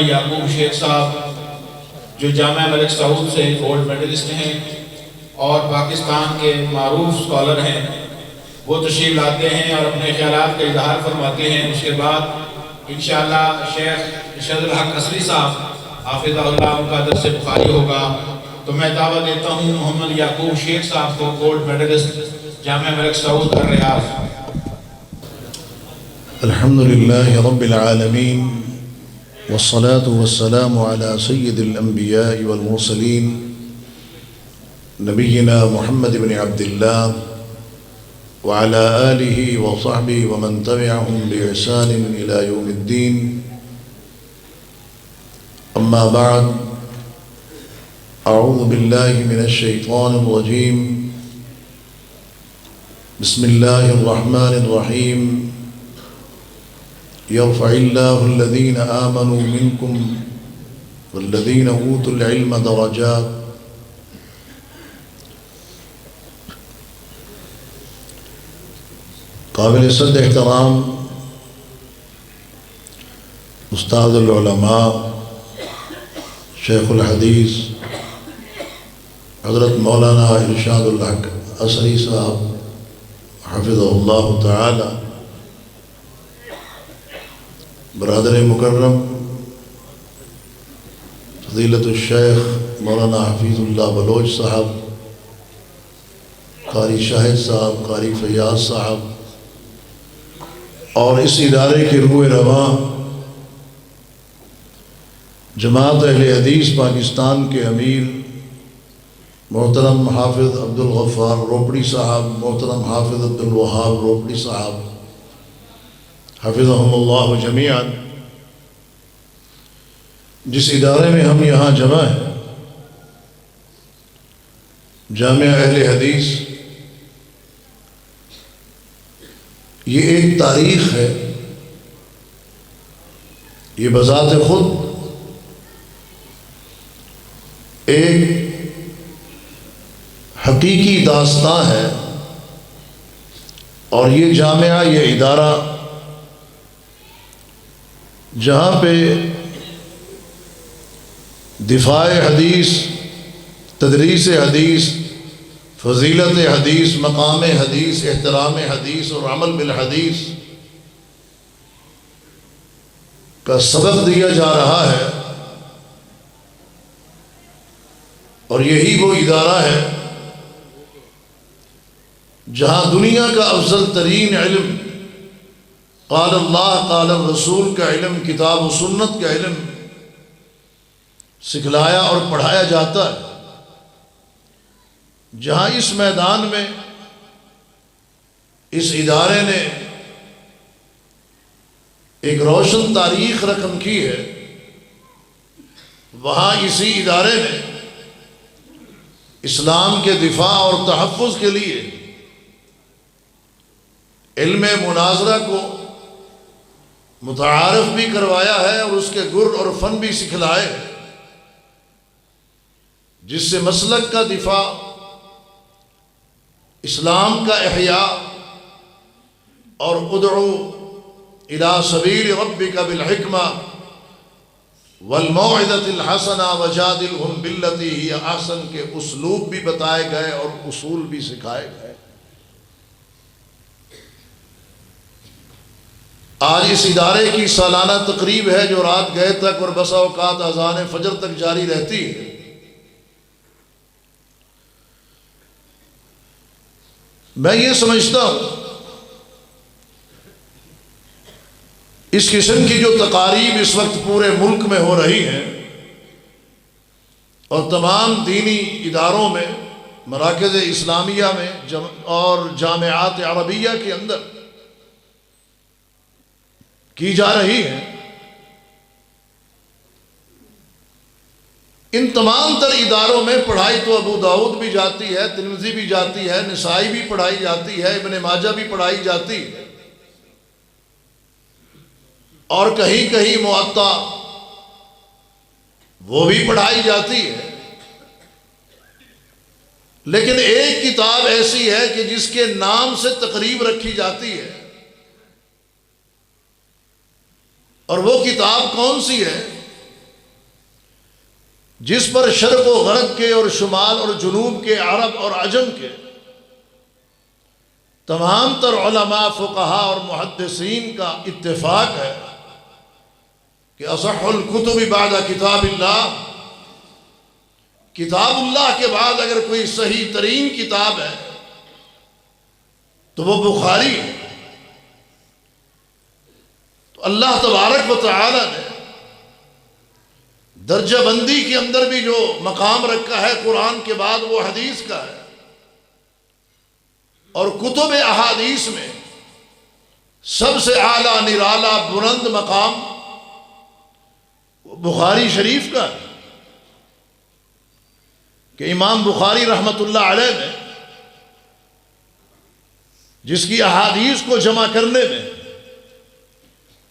یعقوب شیخ صاحب جو جامعہ ملک سعود سے گولڈ میڈلسٹ ہیں اور پاکستان کے معروف اسکالر ہیں، وہ تشریف لاتے ہیں اور اپنے خیالات کا اظہار فرماتے ہیں۔ اس کے بعد انشاءاللہ شیخ ارشاد الحق قصری صاحب حافظہ اللہ ان کا درس بخاری ہوگا۔ تو میں دعوت دیتا ہوں محمد یعقوب شیخ صاحب کو، گولڈ میڈلسٹ جامعہ ملک سعود الریاض۔ الحمدللہ رب العالمین والصلاة والسلام على سید الانبیاء والمرسلین نبینا محمد بن عبد اللہ وعلى آلہ وصحبہ ومن تبعهم بإحسان إلى يوم الدین، اما بعد، اعوذ باللہ من الشیطان الرجیم، بسم اللہ الرحمن الرحیم، يرفع الله الذين آمنوا منكم والذين أوتوا العلم درجات۔ قابل صد احترام استاد العلماء شیخ الحدیث حضرت مولانا ارشاد الحق قصری صاحب حفظہ اللہ تعالی، برادر مکرم فضیلت الشیخ مولانا حفیظ اللہ بلوچ صاحب، قاری شاہد صاحب، قاری فیاض صاحب، اور اس ادارے کے روح رواں جماعت اہل حدیث پاکستان کے امیر محترم حافظ عبدالغفار روپڑی صاحب، محترم حافظ عبدالوہاب روپڑی صاحب حفظہم اللہ جمیعا، جس ادارے میں ہم یہاں جمع ہیں، جامعہ اہل حدیث، یہ ایک تاریخ ہے، یہ بذات خود ایک حقیقی داستان ہے، اور یہ جامعہ، یہ ادارہ جہاں پہ دفاع حدیث، تدریس حدیث، فضیلت حدیث، مقام حدیث، احترام حدیث اور عمل بالحدیث کا سبق دیا جا رہا ہے، اور یہی وہ ادارہ ہے جہاں دنیا کا افضل ترین علم، قال اللہ قال الرسول کا علم، کتاب و سنت کا علم سکھلایا اور پڑھایا جاتا ہے، جہاں اس میدان میں اس ادارے نے ایک روشن تاریخ رقم کی ہے، وہاں اسی ادارے نے اسلام کے دفاع اور تحفظ کے لیے علم مناظرہ کو متعارف بھی کروایا ہے اور اس کے گر اور فن بھی سکھلائے، جس سے مسلک کا دفاع، اسلام کا احیاء اور ادعو الی سبیل ربک بالحکمہ والموعظۃ الحسنہ وجادلہم باللتی ہی احسن کے اسلوب بھی بتائے گئے اور اصول بھی سکھائے گئے۔ آج اس ادارے کی سالانہ تقریب ہے جو رات گئے تک اور بسا اوقات اذان فجر تک جاری رہتی ہے۔ میں یہ سمجھتا ہوں اس قسم کی جو تقاریب اس وقت پورے ملک میں ہو رہی ہیں اور تمام دینی اداروں میں، مراکز اسلامیہ میں اور جامعات عربیہ کے اندر کی جا رہی ہے، ان تمام تر اداروں میں پڑھائی تو ابو داؤد بھی جاتی ہے، ترمذی بھی جاتی ہے، نسائی بھی پڑھائی جاتی ہے، ابن ماجہ بھی پڑھائی جاتی ہے، اور کہیں کہیں موطا وہ بھی پڑھائی جاتی ہے، لیکن ایک کتاب ایسی ہے کہ جس کے نام سے تقریب رکھی جاتی ہے، اور وہ کتاب کون سی ہے؟ جس پر شرق و غرب کے اور شمال اور جنوب کے، عرب اور عجم کے تمام تر علماء، فقہا اور محدثین کا اتفاق ہے کہ اصح الکتب بعد کتاب اللہ، کتاب اللہ کے بعد اگر کوئی صحیح ترین کتاب ہے تو وہ بخاری ہے۔ تو اللہ تبارک و تعالی نے درجہ بندی کے اندر بھی جو مقام رکھا ہے قرآن کے بعد وہ حدیث کا ہے، اور کتب احادیث میں سب سے اعلیٰ نرالا بلند مقام بخاری شریف کا ہے کہ امام بخاری رحمۃ اللہ علیہ نے جس کی احادیث کو جمع کرنے میں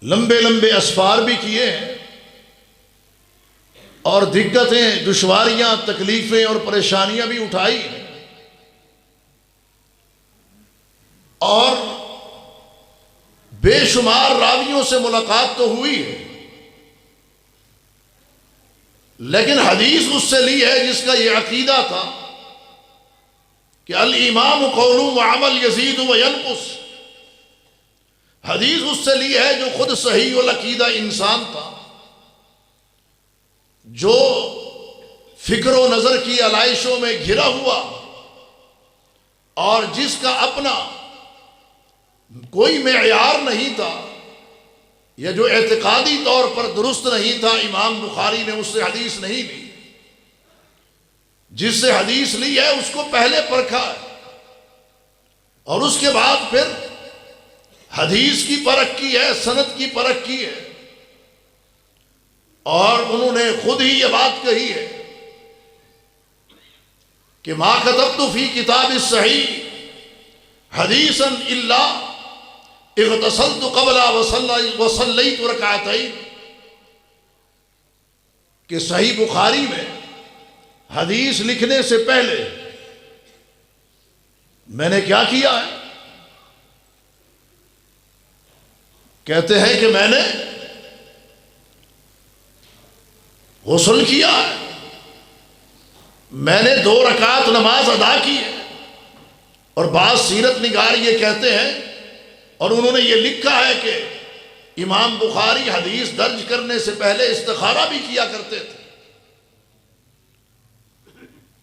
لمبے لمبے اسفار بھی کیے ہیں، اور دقتیں، دشواریاں، تکلیفیں اور پریشانیاں بھی اٹھائی ہیں، اور بے شمار راویوں سے ملاقات تو ہوئی ہے، لیکن حدیث اس سے لی ہے جس کا یہ عقیدہ تھا کہ الامام قول وعمل یزید وینقص۔ حدیث اس سے لی ہے جو خود صحیح العقیدہ انسان تھا، جو فکر و نظر کی علائشوں میں گھرا ہوا، اور جس کا اپنا کوئی معیار نہیں تھا، یا جو اعتقادی طور پر درست نہیں تھا، امام بخاری نے اس سے حدیث نہیں لی۔ جس سے حدیث لی ہے اس کو پہلے پرکھا ہے، اور اس کے بعد پھر حدیث کی پرکھ کی ہے، سند کی پرکھ کی ہے، اور انہوں نے خود ہی یہ بات کہی ہے کہ ما کتبت فی کتاب الصحیح حدیثا الا اغتسلت قبل وصلیت رکعتین، کہ صحیح بخاری میں حدیث لکھنے سے پہلے میں نے کیا کیا ہے؟ کہتے ہیں کہ میں نے غسل کیا ہے، میں نے 2 رکعت نماز ادا کی ہے، اور بعض سیرت نگار یہ کہتے ہیں، اور انہوں نے یہ لکھا ہے کہ امام بخاری حدیث درج کرنے سے پہلے استخارہ بھی کیا کرتے تھے۔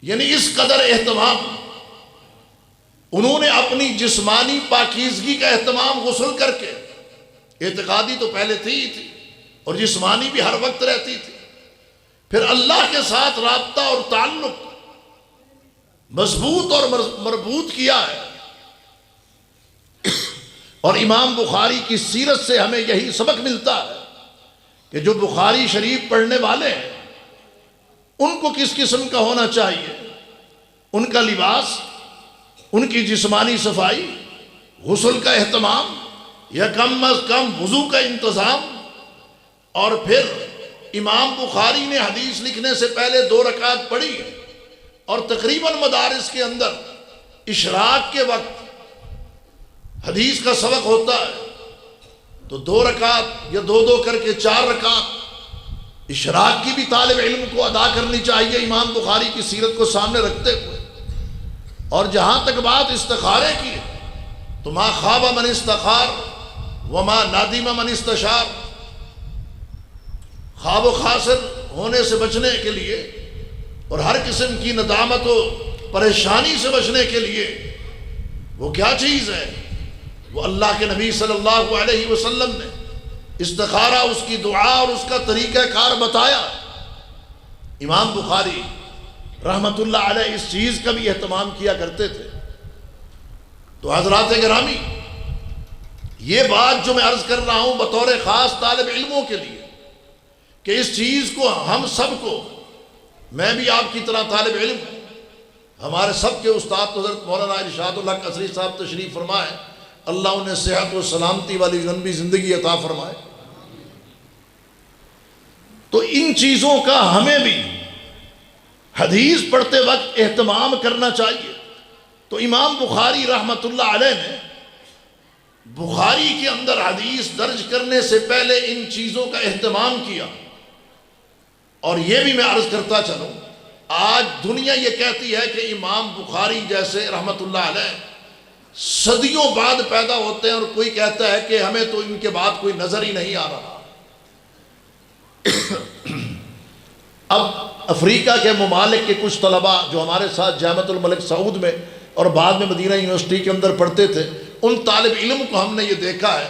یعنی اس قدر اہتمام انہوں نے اپنی جسمانی پاکیزگی کا اہتمام غسل کر کے، اعتقادی تو پہلے تھی ہی تھی اور جسمانی بھی ہر وقت رہتی تھی، پھر اللہ کے ساتھ رابطہ اور تعلق مضبوط اور مربوط کیا ہے۔ اور امام بخاری کی سیرت سے ہمیں یہی سبق ملتا ہے کہ جو بخاری شریف پڑھنے والے ہیں ان کو کس قسم کا ہونا چاہیے، ان کا لباس، ان کی جسمانی صفائی، غسل کا اہتمام، یا کم از کم وضو کا انتظام۔ اور پھر امام بخاری نے حدیث لکھنے سے پہلے 2 رکعت پڑھی، اور تقریباً مدارس کے اندر اشراق کے وقت حدیث کا سبق ہوتا ہے تو 2 رکعت یا 2 کر کے 4 رکعت اشراق کی بھی طالب علم کو ادا کرنی چاہیے امام بخاری کی سیرت کو سامنے رکھتے ہوئے۔ اور جہاں تک بات استخارے کی ہے تو ما خاب من استخار وما نادم من استشار، خواب و خاسر ہونے سے بچنے کے لیے اور ہر قسم کی ندامت و پریشانی سے بچنے کے لیے وہ کیا چیز ہے؟ وہ اللہ کے نبی صلی اللہ علیہ وسلم نے استخارہ، اس کی دعا اور اس کا طریقہ کار بتایا۔ امام بخاری رحمت اللہ علیہ اس چیز کا بھی اہتمام کیا کرتے تھے۔ تو حضرات گرامی، یہ بات جو میں عرض کر رہا ہوں بطور خاص طالب علموں کے لیے کہ اس چیز کو ہم سب کو، میں بھی آپ کی طرح طالب علم ہوں، ہمارے سب کے استاد حضرت مولانا ارشاد الحق قصری صاحب تشریف فرمائے، اللہ انہیں صحت و سلامتی والی لمبی زندگی عطا فرمائے۔ تو ان چیزوں کا ہمیں بھی حدیث پڑھتے وقت اہتمام کرنا چاہیے۔ تو امام بخاری رحمت اللہ علیہ نے بخاری کے اندر حدیث درج کرنے سے پہلے ان چیزوں کا اہتمام کیا۔ اور یہ بھی میں عرض کرتا چلوں، آج دنیا یہ کہتی ہے کہ امام بخاری جیسے رحمت اللہ علیہ صدیوں بعد پیدا ہوتے ہیں، اور کوئی کہتا ہے کہ ہمیں تو ان کے بعد کوئی نظر ہی نہیں آ رہا۔ اب افریقہ کے ممالک کے کچھ طلباء جو ہمارے ساتھ جامعۃ الملک سعود میں اور بعد میں مدینہ یونیورسٹی کے اندر پڑھتے تھے، ان طالب علم کو ہم نے یہ دیکھا ہے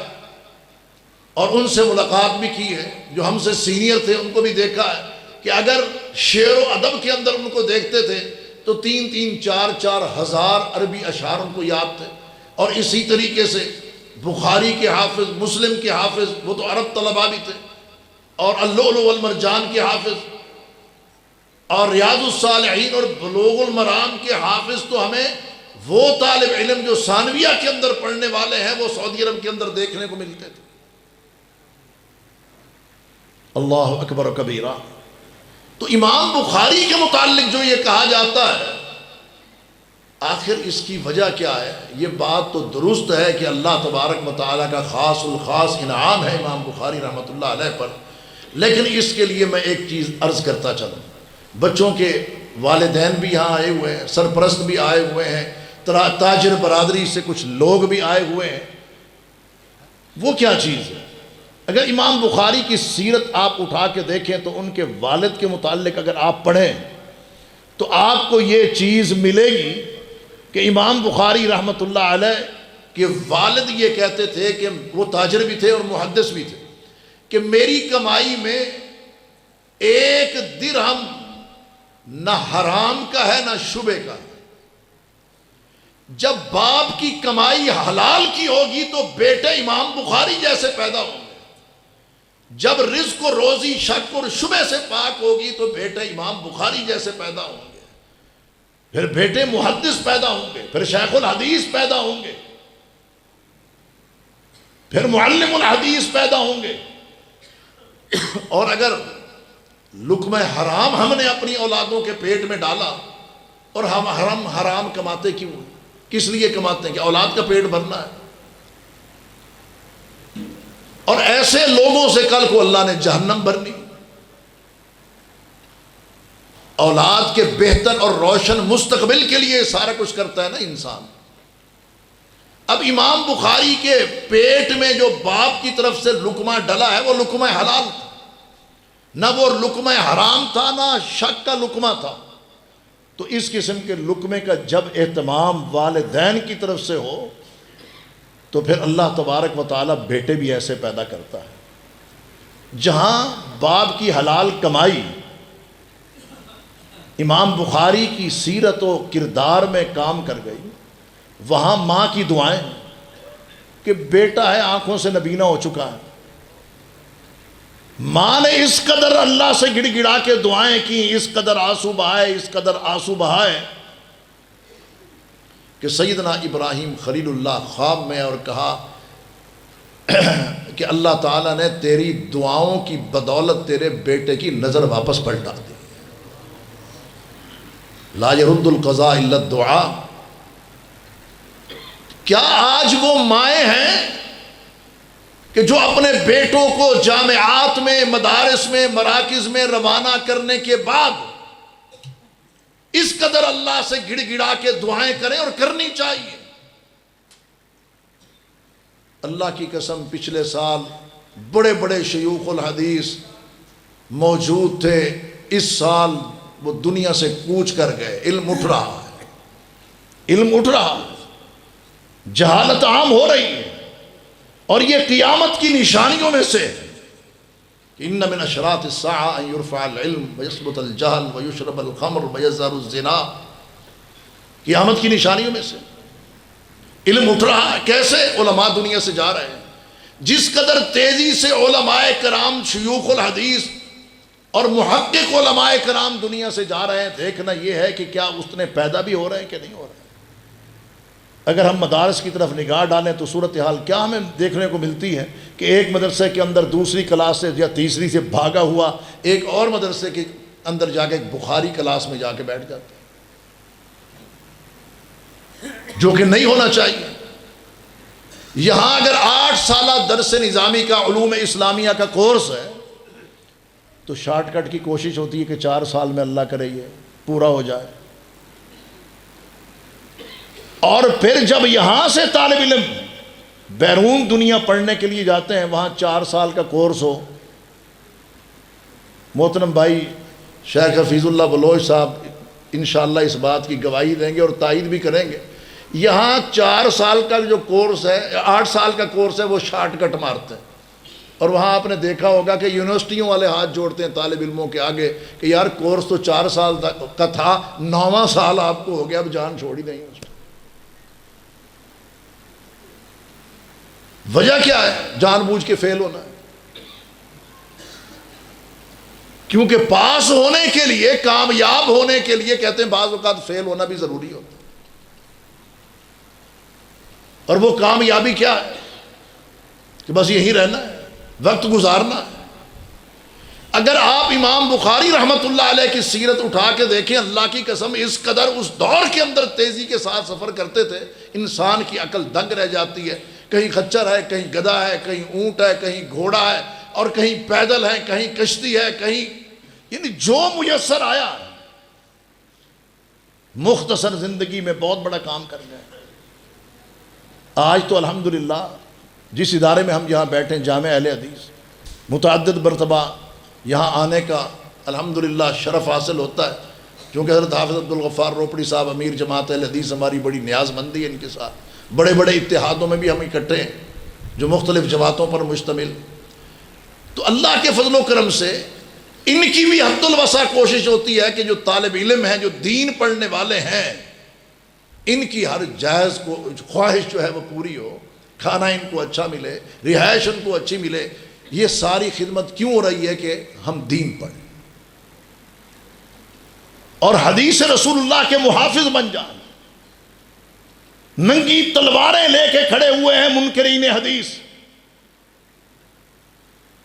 اور ان سے ملاقات بھی کی ہے، جو ہم سے سینئر تھے ان کو بھی دیکھا ہے کہ اگر شعر و ادب کے اندر ان کو دیکھتے تھے تو 3-4 ہزار عربی اشعار ان کو یاد تھے، اور اسی طریقے سے بخاری کے حافظ، مسلم کے حافظ، وہ تو عرب طلباء بھی تھے، اور اللؤلؤ والمرجان کے حافظ، اور ریاض الصالحین اور بلوغ المرام کے حافظ تو ہمیں وہ طالب علم جو ثانویہ کے اندر پڑھنے والے ہیں وہ سعودی عرب کے اندر دیکھنے کو ملتے تھے۔ اللہ اکبر و کبیرہ۔ تو امام بخاری کے متعلق جو یہ کہا جاتا ہے، آخر اس کی وجہ کیا ہے؟ یہ بات تو درست ہے کہ اللہ تبارک و تعالیٰ کا خاص الخاص انعام ہے امام بخاری رحمۃ اللہ علیہ پر، لیکن اس کے لیے میں ایک چیز عرض کرتا چلوں۔ بچوں کے والدین بھی یہاں آئے ہوئے ہیں، سرپرست بھی آئے ہوئے ہیں، تاجر برادری سے کچھ لوگ بھی آئے ہوئے ہیں۔ وہ کیا چیز ہے؟ اگر امام بخاری کی سیرت آپ اٹھا کے دیکھیں تو ان کے والد کے متعلق اگر آپ پڑھیں تو آپ کو یہ چیز ملے گی کہ امام بخاری رحمۃ اللہ علیہ کے والد یہ کہتے تھے کہ وہ تاجر بھی تھے اور محدث بھی تھے کہ میری کمائی میں 1 درہم نہ حرام کا ہے نہ شبے کا ہے۔ جب باپ کی کمائی حلال کی ہوگی تو بیٹے امام بخاری جیسے پیدا ہوں گے، جب رزق و روزی شک اور شبے سے پاک ہوگی تو بیٹے امام بخاری جیسے پیدا ہوں گے، پھر بیٹے محدث پیدا ہوں گے، پھر شیخ الحدیث پیدا ہوں گے، پھر معلم الحدیث پیدا ہوں گے۔ اور اگر لقمہ حرام ہم نے اپنی اولادوں کے پیٹ میں ڈالا، اور ہم حرام کماتے کیوں ہیں؟ کس لیے کماتے ہیں؟ کہ اولاد کا پیٹ بھرنا ہے۔ اور ایسے لوگوں سے کل کو اللہ نے جہنم بھرنی۔ اولاد کے بہتر اور روشن مستقبل کے لیے سارا کچھ کرتا ہے نا انسان۔ اب امام بخاری کے پیٹ میں جو باپ کی طرف سے لقمہ ڈلا ہے وہ لقمہ حلال تھا، نہ وہ لقمہ حرام تھا، نہ شک کا لقمہ تھا۔ تو اس قسم کے لقمے کا جب اہتمام والدین کی طرف سے ہو تو پھر اللہ تبارک و تعالیٰ بیٹے بھی ایسے پیدا کرتا ہے۔ جہاں باپ کی حلال کمائی امام بخاری کی سیرت و کردار میں کام کر گئی، وہاں ماں کی دعائیں کہ بیٹا ہے آنکھوں سے نبینا ہو چکا ہے، ماں نے اس قدر اللہ سے گڑ گڑا کے دعائیں کی، اس قدر آنسو بہائے، اس قدر آنسو بہائے کہ سیدنا ابراہیم خلیل اللہ خواب میں اور کہا کہ اللہ تعالیٰ نے تیری دعاؤں کی بدولت تیرے بیٹے کی نظر واپس پلٹا دی۔ لا يرد القضاء الا الدعاء۔ کیا آج وہ مائیں ہیں کہ جو اپنے بیٹوں کو جامعات میں، مدارس میں، مراکز میں روانہ کرنے کے بعد اس قدر اللہ سے گڑ گڑا کے دعائیں کریں؟ اور کرنی چاہیے۔ اللہ کی قسم پچھلے سال بڑے بڑے شیوخ الحدیث موجود تھے، اس سال وہ دنیا سے کوچ کر گئے۔ علم اٹھ رہا ہے، علم اٹھ رہا ہے، جہالت عام ہو رہی ہے، اور یہ قیامت کی نشانیوں میں سے ان من اشراط الساعہ ان یرفع العلم ویثبت الجہل ویشرب الخمر ویظہر الزنا۔ قیامت کی نشانیوں میں سے علم اٹھ رہا ہے۔ کیسے؟ علماء دنیا سے جا رہے ہیں۔ جس قدر تیزی سے علماء کرام، شیوخ الحدیث اور محقق علماء کرام دنیا سے جا رہے ہیں، دیکھنا یہ ہے کہ کیا اس نے پیدا بھی ہو رہے ہیں کہ نہیں ہو رہے ہیں۔ اگر ہم مدارس کی طرف نگاہ ڈالیں تو صورتحال کیا ہمیں دیکھنے کو ملتی ہے کہ ایک مدرسے کے اندر دوسری کلاس سے یا تیسری سے بھاگا ہوا ایک اور مدرسے کے اندر جا کے ایک بخاری کلاس میں جا کے بیٹھ جاتا ہے، جو کہ نہیں ہونا چاہیے۔ یہاں اگر 8 سالہ درس نظامی کا علوم اسلامیہ کا کورس ہے تو شارٹ کٹ کی کوشش ہوتی ہے کہ 4 سال میں اللہ کرے یہ پورا ہو جائے. اور پھر جب یہاں سے طالب علم بیرون دنیا پڑھنے کے لیے جاتے ہیں، وہاں 4 سال کا کورس ہو. محترم بھائی شیخ حفیظ اللہ بلوچ صاحب انشاءاللہ اس بات کی گواہی دیں گے اور تائید بھی کریں گے. یہاں 4 سال کا جو کورس ہے، 8 سال کا کورس ہے، وہ شارٹ کٹ مارتے ہیں. اور وہاں آپ نے دیکھا ہوگا کہ یونیورسٹیوں والے ہاتھ جوڑتے ہیں طالب علموں کے آگے کہ یار کورس تو 4 سال کا تھا، 9واں سال آپ کو ہو گیا، اب جان چھوڑی نہیں. وجہ کیا ہے؟ جان بوجھ کے فیل ہونا ہے. کیونکہ پاس ہونے کے لیے، کامیاب ہونے کے لیے کہتے ہیں بعض اوقات فیل ہونا بھی ضروری ہوتا ہے. اور وہ کامیابی کیا ہے؟ کہ بس یہی رہنا ہے، وقت گزارنا ہے. اگر آپ امام بخاری رحمت اللہ علیہ کی سیرت اٹھا کے دیکھیں، اللہ کی قسم اس قدر اس دور کے اندر تیزی کے ساتھ سفر کرتے تھے، انسان کی عقل دنگ رہ جاتی ہے. کہیں خچر ہے، کہیں گدھا ہے، کہیں اونٹ ہے، کہیں گھوڑا ہے، اور کہیں پیدل ہے، کہیں کشتی ہے، کہیں یعنی جو میسر آیا مختصر زندگی میں بہت بڑا کام کر گئے. آج تو الحمدللہ جس ادارے میں ہم یہاں بیٹھے ہیں، جامعہ اہل حدیث، متعدد مرتبہ یہاں آنے کا الحمدللہ شرف حاصل ہوتا ہے، کیونکہ حضرت حافظ عبدالغفار روپڑی صاحب امیر جماعت اہل حدیث، ہماری بڑی نیاز مندی ہے ان کے ساتھ. بڑے بڑے اتحادوں میں بھی ہم اکٹھے ہیں جو مختلف جماعتوں پر مشتمل. تو اللہ کے فضل و کرم سے ان کی بھی حد الوسع کوشش ہوتی ہے کہ جو طالب علم ہیں، جو دین پڑھنے والے ہیں، ان کی ہر جائز کو خواہش جو ہے وہ پوری ہو. کھانا ان کو اچھا ملے، رہائش ان کو اچھی ملے. یہ ساری خدمت کیوں ہو رہی ہے؟ کہ ہم دین پڑھیں اور حدیث رسول اللہ کے محافظ بن جائیں. ننگی تلواریں لے کے کھڑے ہوئے ہیں منکرین حدیث،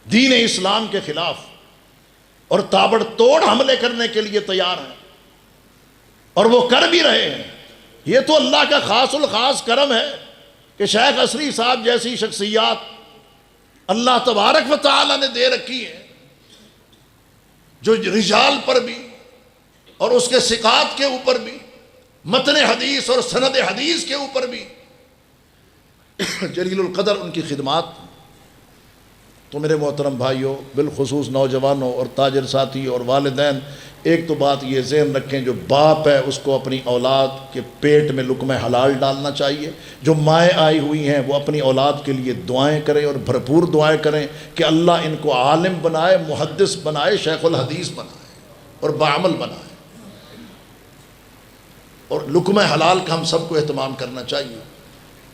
دین اسلام کے خلاف، اور تابڑ توڑ حملے کرنے کے لیے تیار ہیں، اور وہ کر بھی رہے ہیں. یہ تو اللہ کا خاص الخاص کرم ہے کہ شیخ عصری صاحب جیسی شخصیات اللہ تبارک و تعالی نے دے رکھی ہیں، جو رجال پر بھی اور اس کے ثقات کے اوپر بھی، متن حدیث اور سند حدیث کے اوپر بھی جلیل القدر ان کی خدمات. تو میرے محترم بھائیوں، بالخصوص نوجوانوں اور تاجر ساتھی اور والدین، ایک تو بات یہ ذہن رکھیں، جو باپ ہے اس کو اپنی اولاد کے پیٹ میں لقمہ حلال ڈالنا چاہیے. جو مائیں آئی ہوئی ہیں وہ اپنی اولاد کے لیے دعائیں کریں، اور بھرپور دعائیں کریں کہ اللہ ان کو عالم بنائے، محدث بنائے، شیخ الحدیث بنائے اور بعمل بنائے. اور لقمہ حلال کا ہم سب کو اہتمام کرنا چاہیے.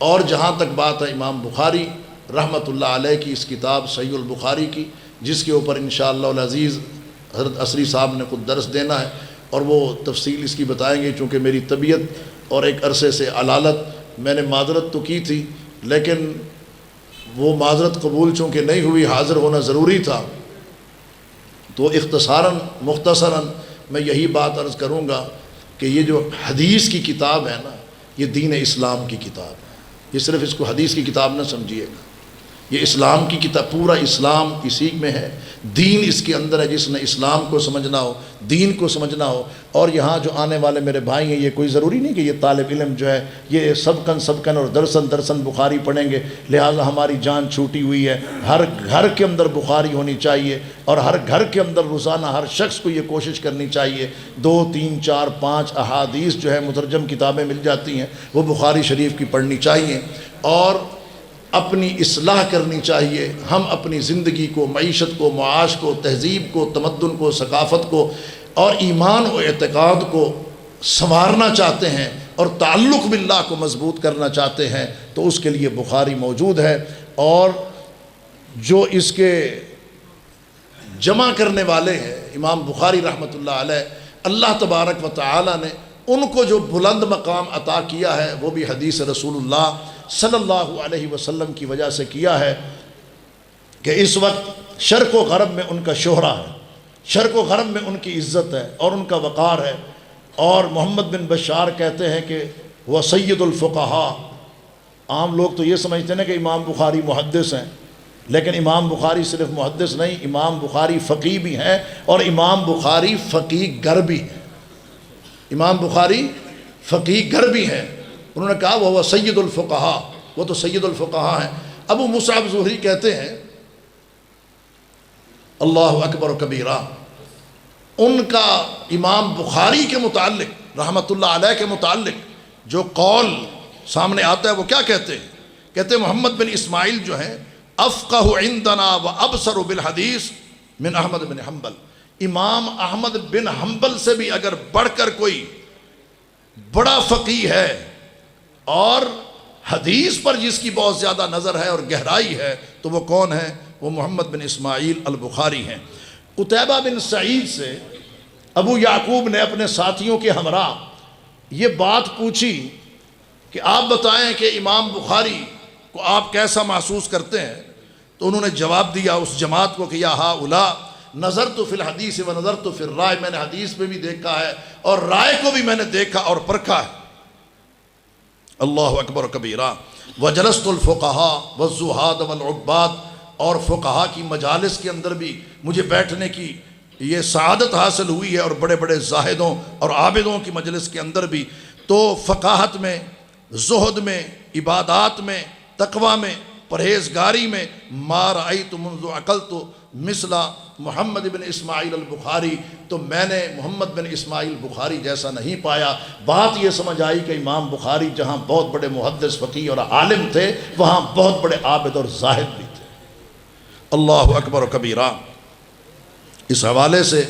اور جہاں تک بات ہے امام بخاری رحمۃ اللہ علیہ کی اس کتاب صحیح البخاری کی، جس کے اوپر انشاءاللہ العزیز حضرت عصری صاحب نے خود درس دینا ہے، اور وہ تفصیل اس کی بتائیں گے. چونکہ میری طبیعت اور ایک عرصے سے علالت، میں نے معذرت تو کی تھی لیکن وہ معذرت قبول چونکہ نہیں ہوئی، حاضر ہونا ضروری تھا. تو اختصاراً مختصراً میں یہی بات عرض کروں گا کہ یہ جو حدیث کی کتاب ہے نا، یہ دین اسلام کی کتاب ہے. یہ صرف اس کو حدیث کی کتاب نہ سمجھیے گا، یہ اسلام کی کتاب. پورا اسلام اسی میں ہے، دین اس کے اندر ہے. جس نے اسلام کو سمجھنا ہو، دین کو سمجھنا ہو. اور یہاں جو آنے والے میرے بھائی ہیں، یہ کوئی ضروری نہیں کہ یہ طالب علم جو ہے یہ سبکن اور درسن بخاری پڑھیں گے، لہٰذا ہماری جان چھوٹی ہوئی ہے. ہر گھر کے اندر بخاری ہونی چاہیے، اور ہر گھر کے اندر روزانہ ہر شخص کو یہ کوشش کرنی چاہیے 2 3 4 5 احادیث جو ہے مترجم کتابیں مل جاتی ہیں، وہ بخاری شریف کی پڑھنی چاہیے. اور اپنی اصلاح کرنی چاہیے. ہم اپنی زندگی کو، معیشت کو، معاش کو، تہذیب کو، تمدن کو، ثقافت کو اور ایمان و اعتقاد کو سنوارنا چاہتے ہیں اور تعلق باللہ کو مضبوط کرنا چاہتے ہیں، تو اس کے لیے بخاری موجود ہے. اور جو اس کے جمع کرنے والے ہیں امام بخاری رحمۃ اللہ علیہ، اللہ تبارک و تعالی نے ان کو جو بلند مقام عطا کیا ہے وہ بھی حدیث رسول اللہ صلی اللہ علیہ وسلم کی وجہ سے کیا ہے کہ اس وقت شرق و غرب میں ان کا شہرہ ہے، شرق و غرب میں ان کی عزت ہے اور ان کا وقار ہے. اور محمد بن بشار کہتے ہیں کہ وہ سید الفقہاء. عام لوگ تو یہ سمجھتے ہیں کہ امام بخاری محدث ہیں، لیکن امام بخاری صرف محدث نہیں، امام بخاری فقیہ بھی ہیں، اور امام بخاری فقیہ گر بھی ہیں۔ امام بخاری فقیہ گر بھی ہیں۔ انہوں نے کہا وہ سید الفقہاء، وہ تو سید الفقہاء ہیں۔ ابو مصعب زہری کہتے ہیں اللہ اکبر و کبیرہ، ان کا امام بخاری کے متعلق رحمۃ اللہ علیہ کے متعلق جو قول سامنے آتا ہے وہ کیا کہتے ہیں؟ کہتے ہیں محمد بن اسماعیل جو ہیں افقہ عندنا و ابصر بالحدیث من احمد بن حنبل، امام احمد بن حنبل سے بھی اگر بڑھ کر کوئی بڑا فقیہ ہے اور حدیث پر جس کی بہت زیادہ نظر ہے اور گہرائی ہے تو وہ کون ہے؟ وہ محمد بن اسماعیل البخاری ہیں۔ قتیبہ بن سعید سے ابو یعقوب نے اپنے ساتھیوں کے ہمراہ یہ بات پوچھی کہ آپ بتائیں کہ امام بخاری کو آپ کیسا محسوس کرتے ہیں؟ تو انہوں نے جواب دیا اس جماعت کو کہ یا ہؤلاء نظرت فی الحدیث و نظرت فی الرائے، میں نے حدیث میں بھی دیکھا ہے اور رائے کو بھی میں نے دیکھا اور پرکھا ہے۔ اللہ اکبر کبیرہ۔ وجلست الفقہاء والزہاد والعباد، اور فقہا کی مجالس کے اندر بھی مجھے بیٹھنے کی یہ سعادت حاصل ہوئی ہے، اور بڑے بڑے زاہدوں اور عابدوں کی مجلس کے اندر بھی۔ تو فقاہت میں، زہد میں، عبادات میں، تقوی میں، پرہیزگاری میں ما رأیت منذ عقلت مثل محمد بن اسماعیل البخاری، تو میں نے محمد بن اسماعیل بخاری جیسا نہیں پایا۔ بات یہ سمجھ آئی کہ امام بخاری جہاں بہت بڑے محدث فقیہ اور عالم تھے وہاں بہت بڑے عابد اور زاہد بھی تھے۔ اللہ اکبر و کبیرہ۔ اس حوالے سے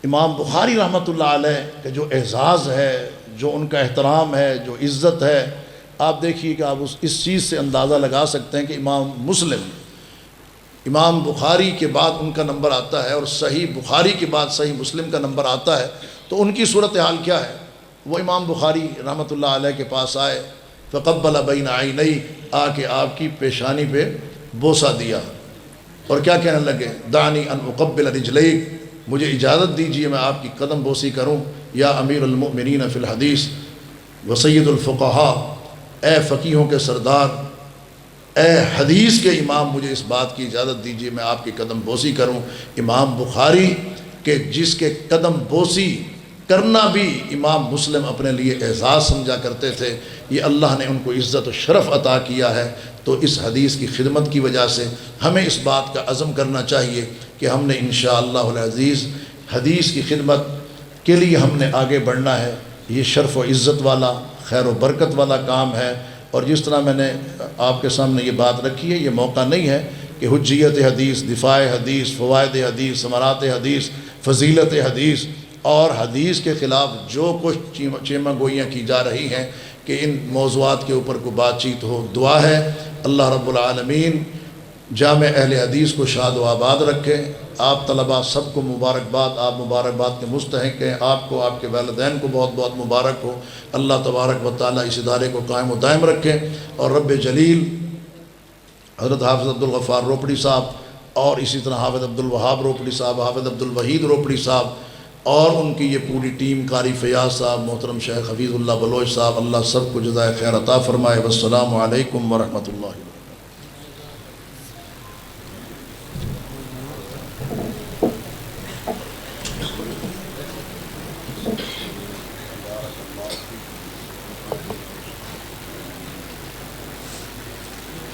امام بخاری رحمۃ اللہ علیہ کا جو اعزاز ہے، جو ان کا احترام ہے، جو عزت ہے، آپ دیکھیے کہ آپ اس چیز سے اندازہ لگا سکتے ہیں کہ امام مسلم، امام بخاری کے بعد ان کا نمبر آتا ہے اور صحیح بخاری کے بعد صحیح مسلم کا نمبر آتا ہے، تو ان کی صورتحال کیا ہے؟ وہ امام بخاری رحمۃ اللہ علیہ کے پاس آئے، فقبل بین عینی، آ کے آپ کی پیشانی پہ بوسہ دیا اور کیا کہنے لگے؟ دعنی ان اقبل رجلیک، مجھے اجازت دیجیے میں آپ کی قدم بوسی کروں، یا امیر المؤمنین فی الحدیث و سید الفقہاء، اے فقیہوں کے سردار، اے حدیث کے امام، مجھے اس بات کی اجازت دیجیے میں آپ کی قدم بوسی کروں۔ امام بخاری کے جس کے قدم بوسی کرنا بھی امام مسلم اپنے لیے اعزاز سمجھا کرتے تھے، یہ اللہ نے ان کو عزت و شرف عطا کیا ہے۔ تو اس حدیث کی خدمت کی وجہ سے ہمیں اس بات کا عزم کرنا چاہیے کہ ہم نے انشاءاللہ العزیز حدیث کی خدمت کے لیے ہم نے آگے بڑھنا ہے۔ یہ شرف و عزت والا، خیر و برکت والا کام ہے، اور جس طرح میں نے آپ کے سامنے یہ بات رکھی ہے، یہ موقع نہیں ہے کہ حجیت حدیث، دفاع حدیث، فوائد حدیث، ثمرات حدیث، فضیلت حدیث اور حدیث کے خلاف جو کچھ چیمہ گوئیاں کی جا رہی ہیں کہ ان موضوعات کے اوپر کوئی بات چیت ہو۔ دعا ہے اللہ رب العالمین جامع اہل حدیث کو شاد و آباد رکھے۔ آپ طلباء سب کو مبارکباد، آپ مبارکباد کے مستحق ہیں، آپ کو، آپ کے والدین کو بہت بہت مبارک ہو۔ اللہ تبارک و تعالیٰ اس ادارے کو قائم و دائم رکھے، اور رب جلیل حضرت حافظ عبدالغفار روپڑی صاحب، اور اسی طرح حافظ عبدالوہاب روپڑی صاحب، حافظ عبدالوحید روپڑی صاحب، اور ان کی یہ پوری ٹیم، قاری فیاض صاحب، محترم شیخ حفیظ اللہ بلوچ صاحب، اللہ سب کو جزائے خیر عطا فرمائے۔ والسلام علیکم ورحمۃ اللہ۔